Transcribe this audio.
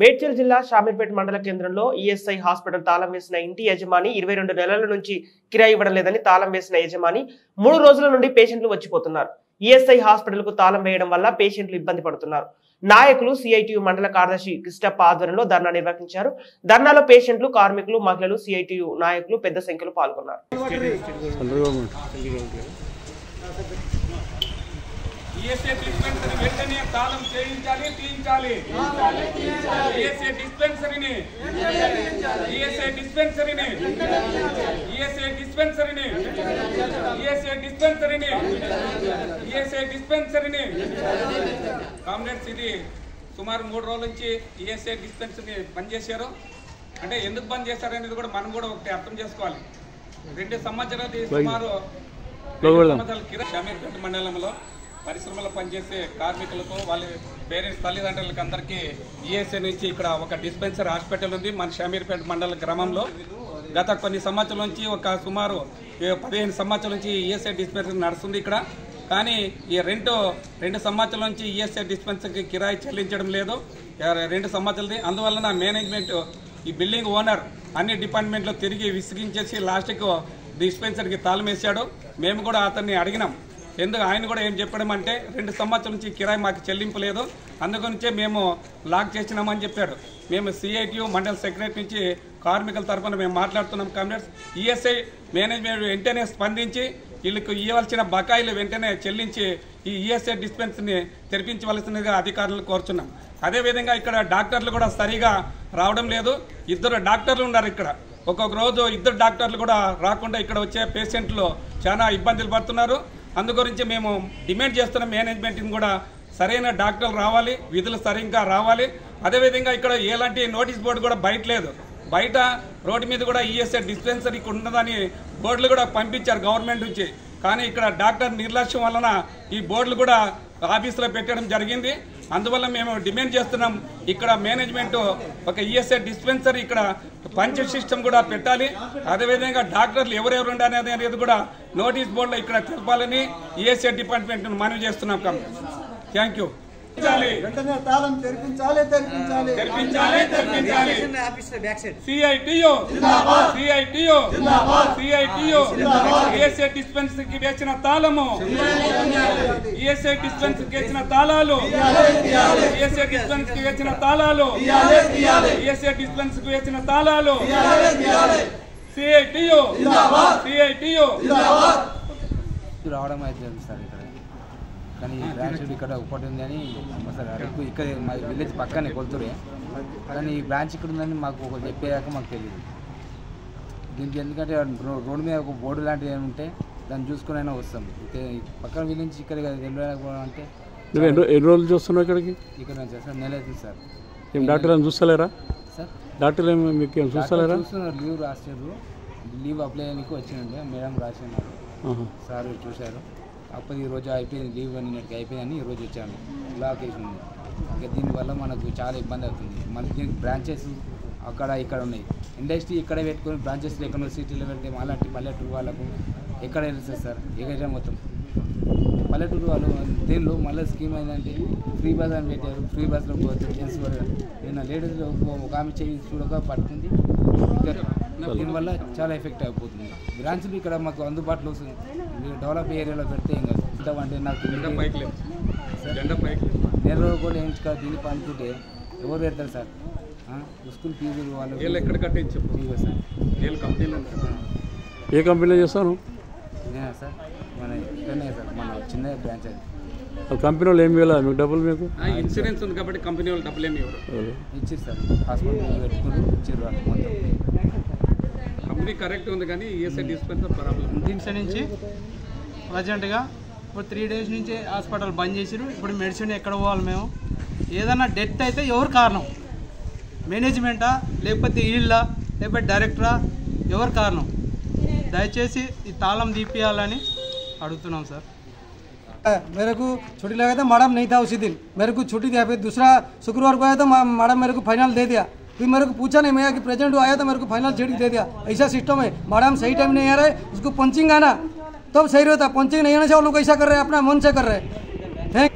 మేడ్చల్ జిల్లా షామీర్పేట మండల కేంద్రంలో ఈఎస్ఐ హాస్పిటల్ తాళం వేసిన ఇంటి యజమాని 22 నెలల నుంచి కిరాయి ఇవ్వడం లేదని తాళం వేసిన యజమాని 3 రోజుల నుండి పేషెంట్లు వచ్చిపోతున్నారు. ఈఎస్ఐ హాస్పిటల్ కు తాళం వేయడం వల్ల పేషెంట్లు ఇబ్బంది పడుతున్నారు. నాయకులు సిఐటియు మండల కార్యదర్శి కృష్ణప్ప ఆధ్వర్యంలో ధర్నా నిర్వహించారు. ధర్నాలో పేషెంట్లు, కార్మికులు, మహిళలు, సిఐటియు నాయకులు పెద్ద సంఖ్యలో పాల్గొన్నారు. ఈఎస్ఐ డిస్పెన్సరీ వెంటనే తాళం చేయించాలి, తీయించాలి. ఈఎస్ఐ డిస్పెన్సరీని ఈఎస్ఐ డిస్పెన్సరీని ఈఎస్ఐ డిస్పెన్సరీని ఈఎస్ఐ డిస్పెన్సరీని ఈఎస్ఐ డిస్పెన్సరీని కామ్రేడ్స్, ఇది సుమారు 3 రోజుల నుంచి ఈఎస్ఐ డిస్పెన్సరీని బంద్ చేశారు. అంటే ఎందుకు బంద్ చేశారనేది కూడా మనం కూడా ఒకటి అర్థం చేసుకోవాలి. 2 సంవత్సరాలు సుమారు షామీర్పేట మండలంలో పరిశ్రమలో పనిచేసే కార్మికులకు, వాళ్ళ పేరెంట్స్, తల్లిదండ్రులకు అందరికీ ఈఎస్ఐ నుంచి ఇక్కడ ఒక డిస్పెన్సరీ హాస్పిటల్ ఉంది మన షామీర్పేట మండల గ్రామంలో. గత కొన్ని సంవత్సరాల నుంచి ఒక సుమారు 15 సంవత్సరాల నుంచి ఈఎస్ఐ డిస్పెన్సరీ నడుస్తుంది ఇక్కడ. కానీ ఈ 2 సంవత్సరాల నుంచి ఈఎస్ఐ డిస్పెన్సరీకి కిరాయి చెల్లించడం లేదు, 2 సంవత్సరాలది. అందువలన మేనేజ్మెంట్, ఈ బిల్డింగ్ ఓనర్ అన్ని డిపార్ట్మెంట్లో తిరిగి విసిగించేసి లాస్ట్కు డిస్పెన్సరీకి తాళం వేశాడు. మేము కూడా అతన్ని అడిగినాం. ఎందుకు ఆయన కూడా ఏం చెప్పడం అంటే 2 సంవత్సరాల నుంచి కిరాయి మాకు చెల్లింపు లేదు, అందుగురించే మేము లాక్ చేసినామని చెప్పాడు. మేము సిఐటియు మండల సెక్రటరీ నుంచి కార్మికుల తరఫున మేము మాట్లాడుతున్నాం. కామ్రేడ్స్, ఈఎస్ఐ మేనేజ్మెంట్ వెంటనే స్పందించి వీళ్ళకు ఇవ్వాల్సిన బకాయిలు వెంటనే చెల్లించి ఈ ఈఎస్ఐ డిస్పెన్సరీని తెరిపించవలసిందిగా అధికారులను కోరుచున్నాం. అదేవిధంగా ఇక్కడ డాక్టర్లు కూడా సరిగా రావడం లేదు. 2 డాక్టర్లు ఉన్నారు ఇక్కడ. ఒక్కొక్క రోజు 2 డాక్టర్లు కూడా రాకుండా ఇక్కడ వచ్చే పేషెంట్లు చాలా ఇబ్బందులు పడుతున్నారు. అందుగురించి మేము డిమాండ్ చేస్తున్న మేనేజ్మెంట్ని కూడా సరైన డాక్టర్లు రావాలి, విధులు సరిగ్గా రావాలి. అదేవిధంగా ఇక్కడ ఎలాంటి నోటీస్ బోర్డు కూడా బయట లేదు. బయట రోడ్డు మీద కూడా ఈఎస్ఐ డిస్పెన్సరీకి ఉన్నదని బోర్డులు కూడా పంపించారు గవర్నమెంట్ నుంచి. కానీ ఇక్కడ డాక్టర్ నిర్లక్ష్యం వలన ఈ బోర్డులు కూడా ఆఫీసులో పెట్టడం జరిగింది. అందువల్ల మేము డిమాండ్ చేస్తున్నాం, ఇక్కడ మేనేజ్మెంట్ ఒక ఈఎస్ఐ డిస్పెన్సరీ ఇక్కడ పంచ్ సిస్టమ్ కూడా పెట్టాలి. అదేవిధంగా డాక్టర్లు ఎవరెవరు ఉండాలనేది కూడా నోటీస్ బోర్డులో ఇక్కడ తెలపాలని ఈఎస్ఐ డిపార్ట్మెంట్ మనవి చేస్తున్నాం. Thank you. ఈఎస్ఐ డిస్పెన్సరీకి వేసిన తాళము, ఈఎస్ఐ డిస్పెన్సరీకి వేసిన తాళాలు, ఈఎస్ఐ డిస్పెన్సరీకి వేసిన తాళాలు, ఈఎస్ఐ డిస్పెన్సరీకి వేసిన తాళాలు. సిఐటియు సిఐటియు రావడం అయితే సార్ ఇక్కడ. కానీ బ్రాంచ్ ఇక్కడ ఒకటి ఉందని సార్ అరకు ఇక్కడ మా విలేజ్ పక్కనే కొలుతురే. కానీ ఈ బ్రాంచ్ ఇక్కడ ఉందని మాకు ఒకటి చెప్పేదాక మాకు తెలియదు. దీనికి ఎందుకంటే రోడ్డు మీద ఒక బోర్డు లాంటిది ఏమి ఉంటే దాన్ని చూసుకుని అయినా వస్తాం. పక్కన విలేజ్ నుంచి ఇక్కడ వెళ్ళకపోవడం అంటే. ఎన్ని రోజులు చూస్తున్నావు ఇక్కడికి? ఇక్కడ సార్ నెల అవుతుంది సార్. ఏం డాక్టర్ ఏమి చూస్తలేరా? సార్ డాక్టర్ ఏమి మీకు ఏం చూస్తలేరా? చూస్తున్నారు, లీవ్ రాశారు. లీవ్ అప్లై చేయడానికి వచ్చినండి, మేడం రాసినారు, సార్ చూశారు. అప్పుడు ఈరోజు అయిపోయింది, లీవ్ నిన్నటికి అయిపోయిందని ఈరోజు వచ్చాను. బ్లాక్ వేసి ఉంది. ఇంకా దీనివల్ల మనకు చాలా ఇబ్బంది అవుతుంది. మనకి దీనికి బ్రాంచెస్ అక్కడ ఇక్కడ ఉన్నాయి. ఇండస్ట్రీ ఇక్కడే పెట్టుకొని బ్రాంచెస్ ఎక్కడ సిటీలో పెడితే అలాంటి పల్లెటూరు వాళ్ళకు ఎక్కడ వెళ్తుంది సార్? ఏకైనా మొత్తం పల్లెటూరు వాళ్ళు దీనిలో మళ్ళీ స్కీమ్ ఏంటంటే ఫ్రీ బస్ అని పెట్టారు. ఫ్రీ బస్లో పోతే జెంట్స్ నిన్న లేడీస్లో ఒక ఆమె చేయి చూడక పట్టుకుంది. దీనివల్ల చాలా ఎఫెక్ట్ అయిపోతుంది. బ్రాంచ్లు ఇక్కడ మాకు అందుబాటులో వస్తుంది. డెవలప్ ఏరియాలో పెడితే ఇంకా అంటే నాకు నెల రోజు కూడా ఎంచుకో దీన్ని పంచుకుంటే ఎవరు పెడతారు సార్? స్కూల్ ఫీజులు వాళ్ళు ఎక్కడ కట్టించు సార్. ఏ కంపెనీలో చేస్తాను నేనా సార్? మన ఇక్కడనే సార్, మన చిన్న బ్రాంచ్ అది. కంపెనీ వాళ్ళు ఏమి ఇవ్వాలి మీకు డబ్బులు? మీకు ఇన్సూరెన్స్ ఉంది కాబట్టి కంపెనీ వాళ్ళు డబ్బులు ఏమి ఇవ్వరు. ఇచ్చారు సార్, హాస్పిటల్ పెట్టుకుని ఇచ్చారు వాళ్ళు మొత్తం. కంపెనీ కరెక్ట్ ఉంది కానీ ఈఎస్ఐ డిస్పెన్సరీ ప్రాబ్లం. దీని నుంచి ప్రజెంట్గా ఇప్పుడు 3 డేస్ నుంచి హాస్పిటల్ బంద్ చేసిరు. ఇప్పుడు మెడిసిన్ ఎక్కడ పోవాలి? మేము ఏదన్నా డెత్ అయితే ఎవరు కారణం? మేనేజ్మెంటా, లేకపోతే వీళ్ళ, లేకపోతే డైరెక్టరా? ఎవరు కారణం? దయచేసి ఈ తాళం తీపియాలని అడుగుతున్నాం సార్. मेरे को छुट्टी लगा था, मैडम नहीं था उसी दिन, मेरे को छुट्टी दिया। फिर दूसरा शुक्रवार को आया तो मैडम मेरे को फाइनल दे दिया। फिर मेरे को पूछा नहीं, मैं कि प्रेजेंट आया तो मेरे को फाइनल छुट्टी दे दिया। ऐसा सिस्टम है। मैडम सही टाइम नहीं आ रहा है, उसको पंचिंग आना तब सही रहता। पंचिंग नहीं आने से वो लोग ऐसा कर रहे हैं, अपना मन से कर रहे हैं। थैंक